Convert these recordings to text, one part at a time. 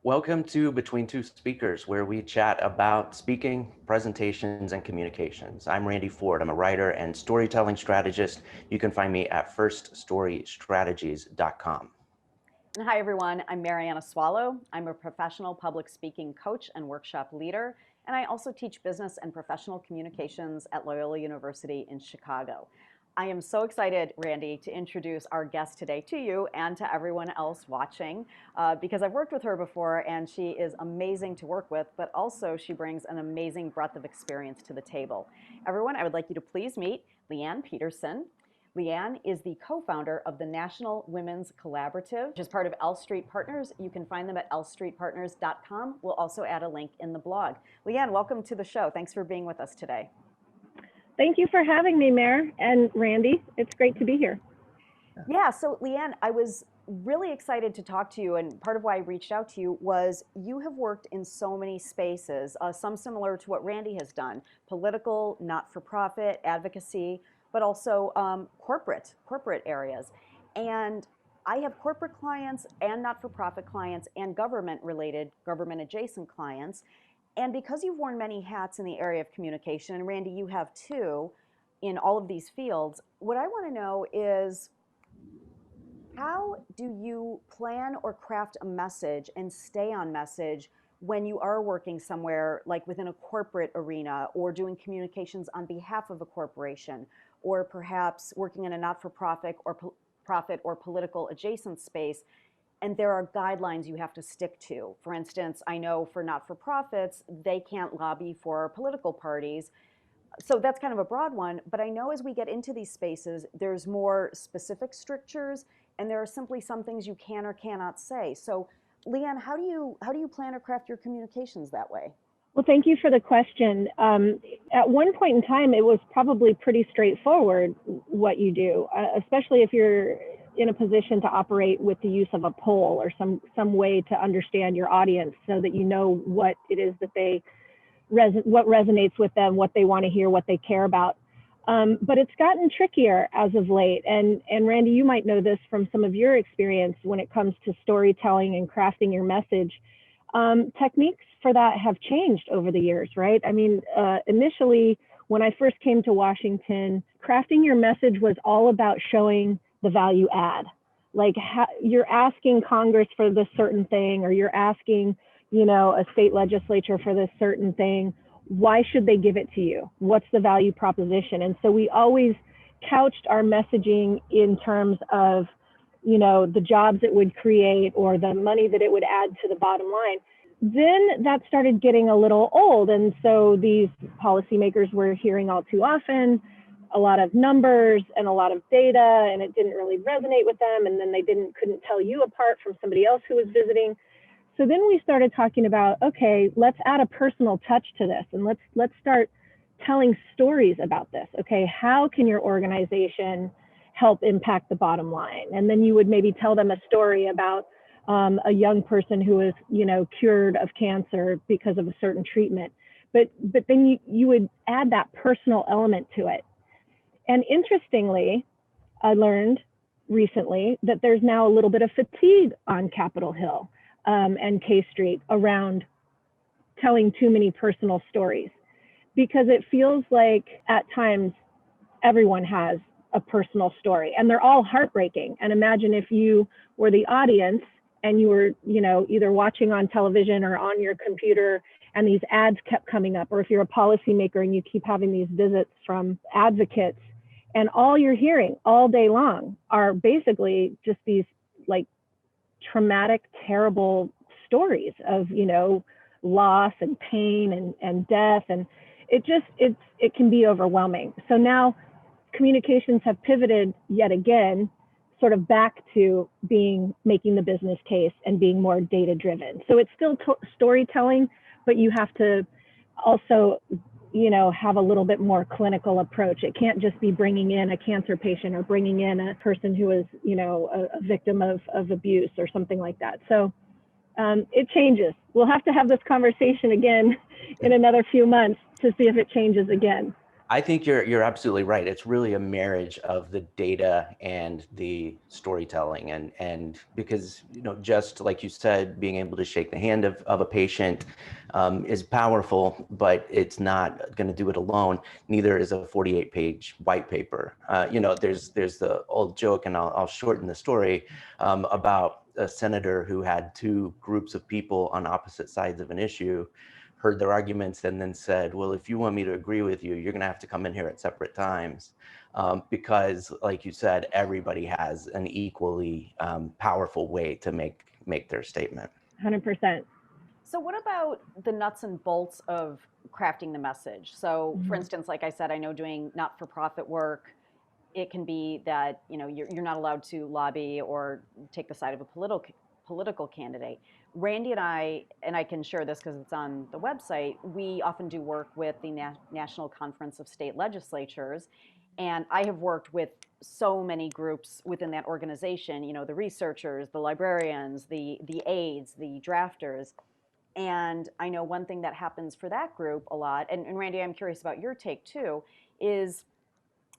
Welcome to Between Two Speakers, where we chat about speaking, presentations, and communications. I'm Randy Ford. I'm a writer and storytelling strategist. You can find me at firststorystrategies.com. And hi, everyone. I'm Mariana Swallow. I'm a professional public speaking coach and workshop leader, and I also teach business and professional communications at Loyola University in Chicago. I am so excited, Randy, to introduce our guest today to you and to everyone else watching, because I've worked with her before and she is amazing to work with, but also she brings an amazing breadth of experience to the table. Everyone, I would like you to please meet Leanne Peterson. Leanne is the co-founder of the National Women's Collaborative, which is part of L Street Partners. You can find them at lstreetpartners.com. We'll also add a link in the blog. Leanne, welcome to the show. Thanks for being with us today. Thank you for having me, Mare and Randy. It's great to be here. Yeah, so Leanne, I was really excited to talk to you, and part of why I reached out to you was you have worked in so many spaces, some similar to what Randy has done: political, not-for-profit, advocacy, but also corporate areas. And I have corporate clients and not-for-profit clients and government-related, government-adjacent clients. And because you've worn many hats in the area of communication, and Randy, you have too, in all of these fields, what I want to know is, how do you plan or craft a message and stay on message when you are working somewhere like within a corporate arena, or doing communications on behalf of a corporation, or perhaps working in a not-for-profit or political adjacent space, and there are guidelines you have to stick to? For instance, I know for not-for-profits, they can't lobby for political parties. So that's kind of a broad one, but I know as we get into these spaces, there's more specific strictures, and there are simply some things you can or cannot say. So Leanne, how do you plan or craft your communications that way? Well, thank you for the question. At one point in time, it was probably pretty straightforward what you do, especially if you're in a position to operate with the use of a poll or some way to understand your audience so that you know what it is that what resonates with them, what they want to hear, what they care about. But it's gotten trickier as of late. And Randy, you might know this from some of your experience when it comes to storytelling and crafting your message. Techniques for that have changed over the years, right? I mean, initially, when I first came to Washington, crafting your message was all about showing the value add. Like, you're asking Congress for this certain thing, or you're asking, a state legislature for this certain thing. Why should they give it to you? What's the value proposition? And so we always couched our messaging in terms of, the jobs it would create or the money that it would add to the bottom line. Then that started getting a little old. And so these policymakers were hearing all too often a lot of numbers and a lot of data, and it didn't really resonate with them. And then they couldn't tell you apart from somebody else who was visiting. So then we started talking about, okay, let's add a personal touch to this, and let's start telling stories about this. Okay, how can your organization help impact the bottom line? And then you would maybe tell them a story about a young person who is, cured of cancer because of a certain treatment. But then you would add that personal element to it. And interestingly, I learned recently that there's now a little bit of fatigue on Capitol Hill and K Street around telling too many personal stories, because it feels like at times everyone has a personal story and they're all heartbreaking. And imagine if you were the audience and you were, either watching on television or on your computer, and these ads kept coming up, or if you're a policymaker and you keep having these visits from advocates, and all you're hearing all day long are basically just these like traumatic, terrible stories of, loss and pain and death. And it can be overwhelming. So now communications have pivoted yet again, sort of back to making the business case and being more data driven. So it's still storytelling, but you have to also, have a little bit more clinical approach. It can't just be bringing in a cancer patient or bringing in a person who is, a victim of abuse or something like that. So it changes. We'll have to have this conversation again in another few months to see if it changes again. I think you're absolutely right. It's really a marriage of the data and the storytelling, and because just like you said, being able to shake the hand of a patient is powerful, but it's not going to do it alone. Neither is a 48-page white paper. There's the old joke, and I'll shorten the story about a senator who had two groups of people on opposite sides of an issue, heard their arguments, and then said, well, if you want me to agree with you, you're going to have to come in here at separate times. Because like you said, everybody has an equally powerful way to make their statement. 100%. So what about the nuts and bolts of crafting the message? So for instance, like I said, I know doing not-for-profit work, it can be that you're not allowed to lobby or take the side of a political candidate. Randy and I can share this because it's on the website, we often do work with the National Conference of State Legislatures. And I have worked with so many groups within that organization, the researchers, the librarians, the aides, the drafters. And I know one thing that happens for that group a lot, and Randy, I'm curious about your take too, is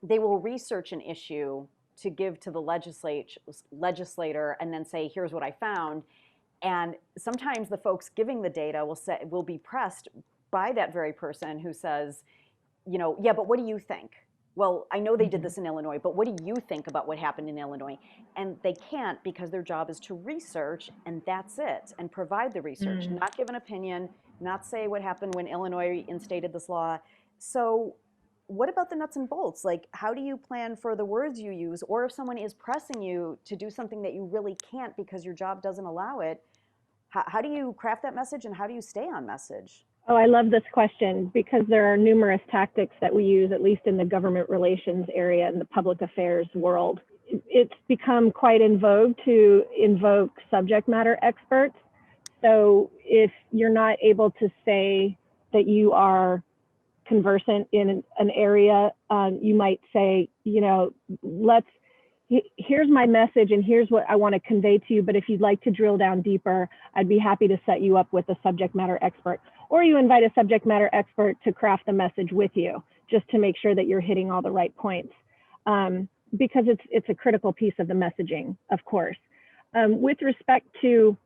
they will research an issue to give to the legislator and then say, here's what I found. And sometimes the folks giving the data will be pressed by that very person who says, yeah, but what do you think? Well, I know they did this in Illinois, but what do you think about what happened in Illinois? And they can't, because their job is to research, and that's it, and provide the research, not give an opinion, not say what happened when Illinois instated this law. So what about the nuts and bolts? Like, how do you plan for the words you use? Or if someone is pressing you to do something that you really can't because your job doesn't allow it, how do you craft that message, and how do you stay on message? Oh, I love this question, because there are numerous tactics that we use, at least in the government relations area and the public affairs world. It's become quite in vogue to invoke subject matter experts. So if you're not able to say that you are conversant in an area, you might say, here's my message and here's what I want to convey to you, but if you'd like to drill down deeper, I'd be happy to set you up with a subject matter expert. Or you invite a subject matter expert to craft the message with you, just to make sure that you're hitting all the right points. Because it's a critical piece of the messaging, of course. With respect to,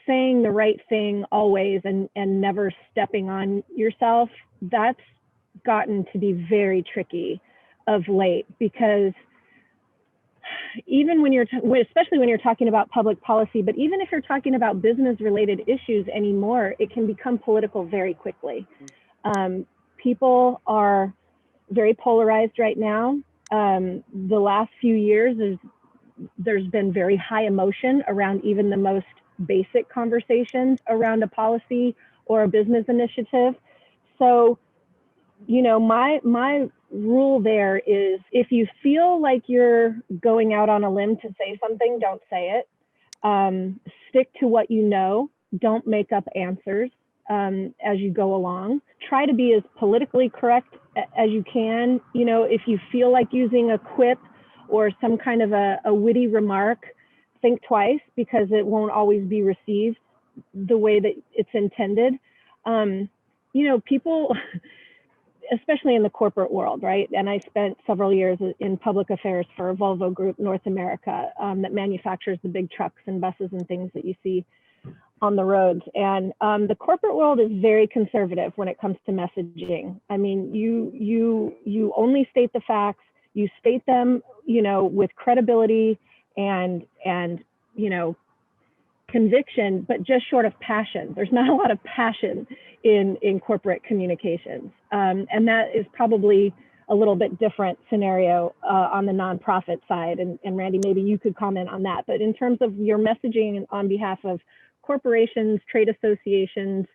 saying the right thing always and never stepping on yourself, that's gotten to be very tricky of late, because even when especially when you're talking about public policy, but even if you're talking about business related issues anymore, it can become political very quickly. People are very polarized right now. The last few years, there's been very high emotion around even the most basic conversations around a policy or a business initiative. So, my rule there is, if you feel like you're going out on a limb to say something, don't say it. Stick to what you know. Don't make up answers as you go along. Try to be as politically correct as you can. If you feel like using a quip or some kind of a witty remark, think twice, because it won't always be received the way that it's intended. People, especially in the corporate world, right? And I spent several years in public affairs for Volvo Group North America, that manufactures the big trucks and buses and things that you see on the roads. And the corporate world is very conservative when it comes to messaging. I mean, you only state the facts, you state them, with credibility and conviction, but just short of passion. There's not a lot of passion in corporate communications. And that is probably a little bit different scenario on the nonprofit side. And Randy, maybe you could comment on that. But in terms of your messaging on behalf of corporations, trade associations,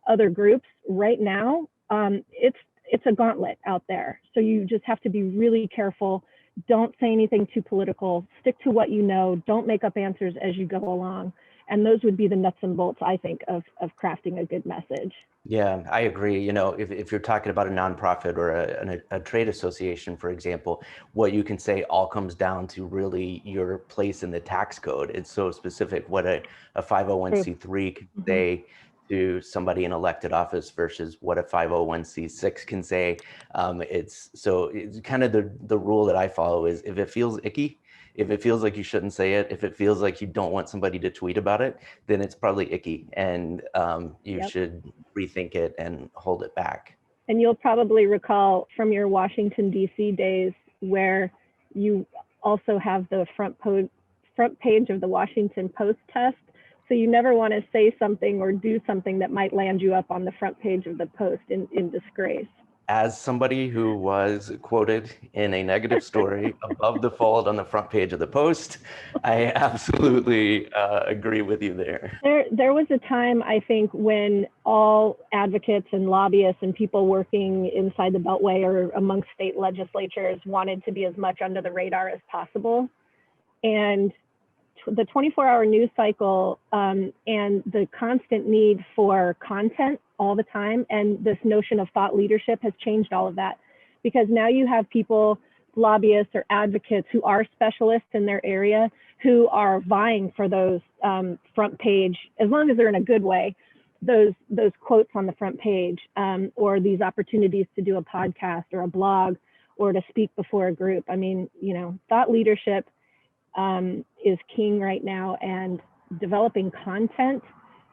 other groups, right now, it's a gauntlet out there. So you just have to be really careful. Don't say anything too political. Stick to what you know. Don't make up answers as you go along. And those would be the nuts and bolts, I think, of crafting a good message. Yeah, I agree. If you're talking about a nonprofit or a trade association, for example, what you can say all comes down to really your place in the tax code. It's so specific what a 501c3 can say to somebody in elected office versus what a 501c6 can say. It's kind of the rule that I follow is if it feels icky, if it feels like you shouldn't say it, if it feels like you don't want somebody to tweet about it, then it's probably icky, and you should rethink it and hold it back. And you'll probably recall from your Washington, D.C. days where you also have the front page of the Washington Post test. So you never want to say something or do something that might land you up on the front page of the Post in disgrace. As somebody who was quoted in a negative story above the fold on the front page of the Post, I absolutely agree with you there. There was a time, I think, when all advocates and lobbyists and people working inside the Beltway or amongst state legislatures wanted to be as much under the radar as possible. And the 24-hour news cycle and the constant need for content all the time, and this notion of thought leadership has changed all of that, because now you have people, lobbyists or advocates who are specialists in their area, who are vying for those front page, as long as they're in a good way, those quotes on the front page, or these opportunities to do a podcast or a blog or to speak before a group. I mean, you know, thought leadership is king right now, and developing content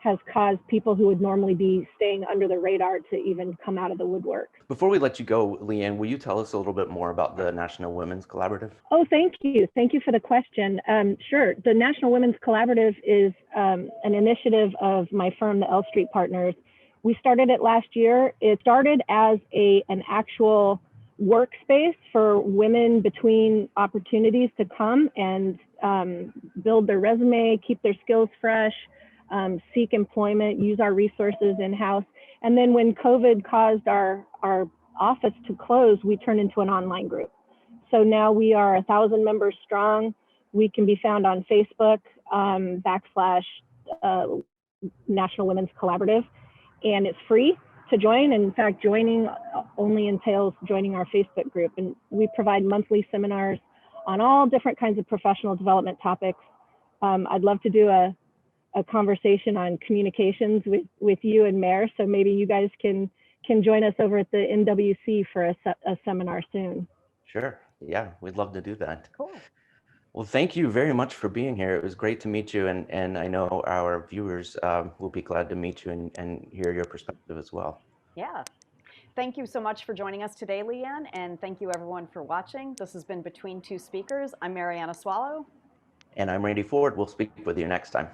has caused people who would normally be staying under the radar to even come out of the woodwork. Before we let you go, Leanne, will you tell us a little bit more about the National Women's Collaborative? Oh, thank you. Thank you for the question. Sure. The National Women's Collaborative is an initiative of my firm, the L Street Partners. We started it last year. It started as an actual workspace for women between opportunities to come and build their resume, keep their skills fresh, seek employment, use our resources in-house. And then when COVID caused our office to close, we turned into an online group. So now we are 1,000 members strong. We can be found on Facebook / National Women's Collaborative, and it's free to join. And in fact, joining only entails joining our Facebook group. And we provide monthly seminars on all different kinds of professional development topics. I'd love to do a conversation on communications with you and Mayor. So maybe you guys can join us over at the NWC for a seminar soon. Sure. Yeah, we'd love to do that. Cool. Well, thank you very much for being here. It was great to meet you, and I know our viewers will be glad to meet you and hear your perspective as well. Yeah. Thank you so much for joining us today, Leanne, and thank you everyone for watching. This has been Between Two Speakers. I'm Mariana Swallow. And I'm Randy Ford. We'll speak with you next time.